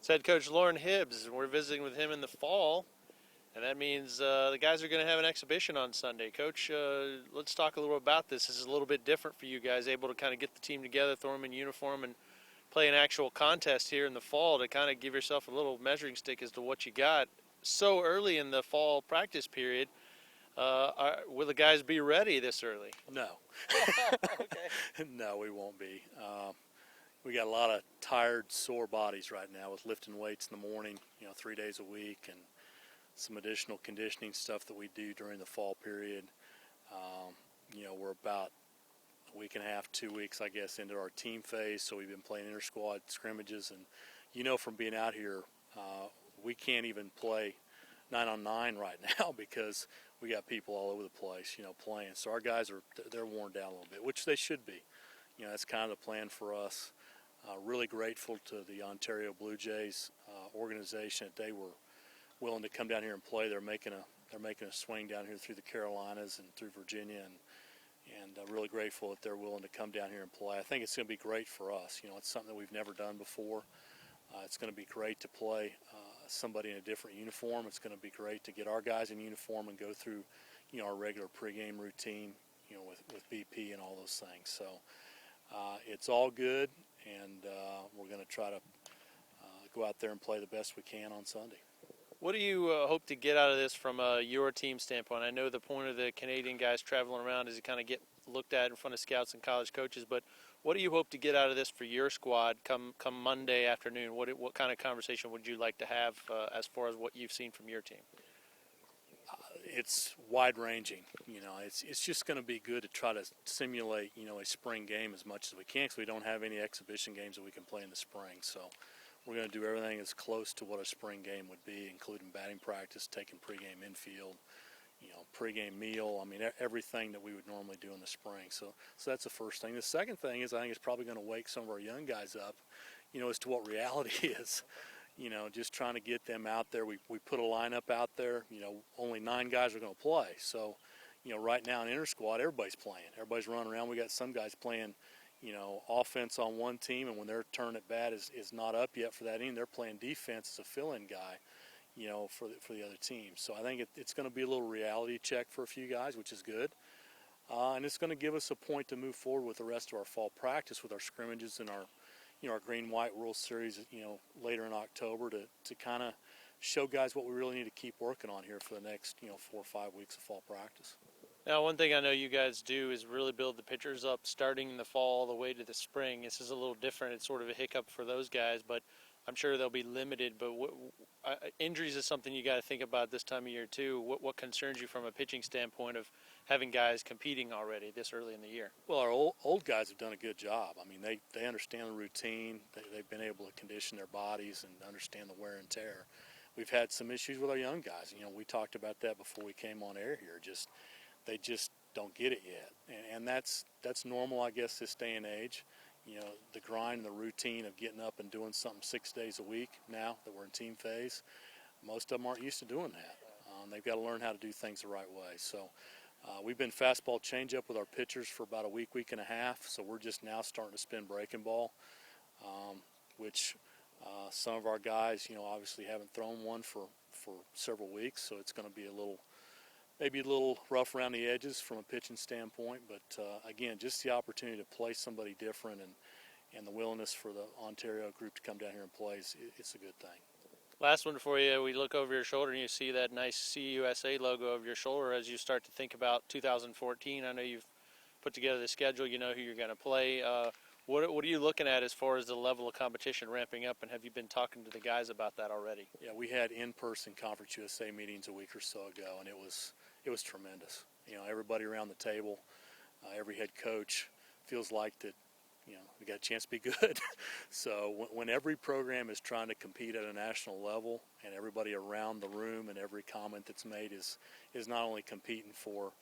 It's head coach Loren Hibbs, and we're visiting with him in the fall, and that means the guys are going to have an exhibition on Sunday. Coach, let's talk a little about this. This is a little bit different for you guys, able to kind of get the team together, throw them in uniform, and play an actual contest here in the fall to kind of give yourself a little measuring stick as to what you got so early in the fall practice period. Will the guys be ready this early? No. Okay. No, we won't be. We got a lot of tired, sore bodies right now with lifting weights in the morning, 3 days a week, and some additional conditioning stuff that we do during the fall period. We're about a week and a half, 2 weeks, I guess, into our team phase, so we've been playing inter-squad scrimmages, and from being out here, we can't even play 9-on-9 right now because we got people all over the place, playing. So our guys they're worn down a little bit, which they should be. That's kind of the plan for us. Really grateful to the Ontario Blue Jays organization that they were willing to come down here and play. They're making a swing down here through the Carolinas and through Virginia, and really grateful that they're willing to come down here and play. I think it's going to be great for us. It's something that we've never done before. It's going to be great to play somebody in a different uniform. It's going to be great to get our guys in uniform and go through, our regular pregame routine, with BP and all those things. So it's all good, and we're going to try to go out there and play the best we can on Sunday. What do you hope to get out of this from your team standpoint? I know the point of the Canadian guys traveling around is to kind of get looked at in front of scouts and college coaches, but what do you hope to get out of this for your squad come Monday afternoon? What kind of conversation would you like to have as far as what you've seen from your team? It's wide-ranging. It's just going to be good to try to simulate, a spring game as much as we can, because we don't have any exhibition games that we can play in the spring. So we're going to do everything as close to what a spring game would be, including batting practice, taking pregame infield, pregame meal. I mean, everything that we would normally do in the spring. So that's the first thing. The second thing is I think it's probably going to wake some of our young guys up, as to what reality is. Just trying to get them out there. We put a lineup out there. Only 9 guys are going to play. So, right now in inter-squad, everybody's playing. Everybody's running around. We got some guys playing, offense on one team, and when their turn at bat is not up yet for that inning, they're playing defense as a fill-in guy, for the other team. So I think it's going to be a little reality check for a few guys, which is good. And it's going to give us a point to move forward with the rest of our fall practice with our scrimmages and our Green-White World Series, later in October to kind of show guys what we really need to keep working on here for the next, 4 or 5 weeks of fall practice. Now, one thing I know you guys do is really build the pitchers up starting in the fall all the way to the spring. This is a little different. It's sort of a hiccup for those guys, but I'm sure they'll be limited. But injuries is something you got to think about this time of year, too. What concerns you from a pitching standpoint of having guys competing already this early in the year? Well, our old guys have done a good job. I mean, they understand the routine. They've been able to condition their bodies and understand the wear and tear. We've had some issues with our young guys. We talked about that before we came on air here. They just don't get it yet, and that's normal, I guess, this day and age. The grind and the routine of getting up and doing something 6 days a week now that we're in team phase, most of them aren't used to doing that. They've got to learn how to do things the right way. So we've been fastball changeup with our pitchers for about a week and a half, so we're just now starting to spin breaking ball, which some of our guys, obviously haven't thrown one for several weeks, so it's going to be maybe a little rough around the edges from a pitching standpoint, but again, just the opportunity to play somebody different and the willingness for the Ontario group to come down here and play, it's a good thing. Last one for you. We look over your shoulder and you see that nice CUSA logo over your shoulder as you start to think about 2014. I know you've put together the schedule. You know who you're going to play. What are you looking at as far as the level of competition ramping up, and have you been talking to the guys about that already? Yeah, we had in-person Conference USA meetings a week or so ago, and it was tremendous. Everybody around the table, every head coach feels like that, we got a chance to be good. So when every program is trying to compete at a national level, and everybody around the room and every comment that's made is not only competing for,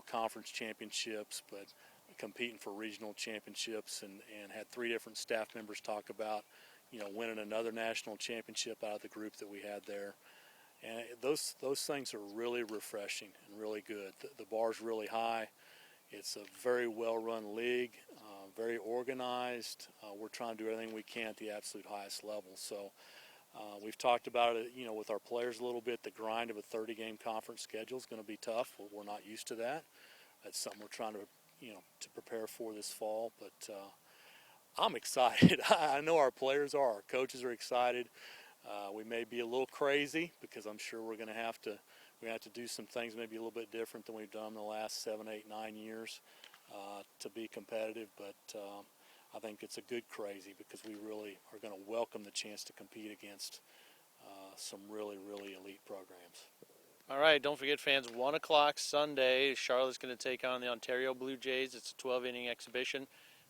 conference championships, but competing for regional championships, and had 3 different staff members talk about, winning another national championship out of the group that we had there. And those things are really refreshing and really good. The bar's really high. It's a very well-run league, very organized. We're trying to do everything we can at the absolute highest level. So We've talked about it, with our players a little bit. The grind of a 30-game conference schedule is going to be tough. We're not used to that. That's something we're trying to prepare for this fall. But I'm excited. I know our players are. Our coaches are excited. We may be a little crazy because I'm sure we're going to have to do some things maybe a little bit different than we've done in the last 7, 8, 9 years to be competitive. But I think it's a good crazy because we really are going to welcome the chance to compete against some really, really elite programs. All right, don't forget, fans, 1 o'clock Sunday, Charlotte's going to take on the Ontario Blue Jays. It's a 12-inning exhibition.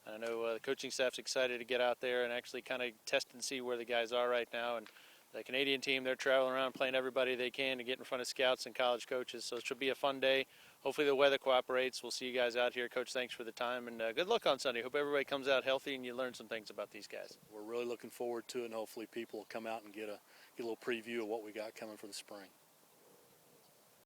I know the coaching staff's excited to get out there and actually kind of test and see where the guys are right now. And the Canadian team, they're traveling around playing everybody they can to get in front of scouts and college coaches. So it should be a fun day. Hopefully the weather cooperates. We'll see you guys out here. Coach, thanks for the time, and good luck on Sunday. Hope everybody comes out healthy and you learn some things about these guys. We're really looking forward to it, and hopefully people will come out and get a little preview of what we got coming for the spring.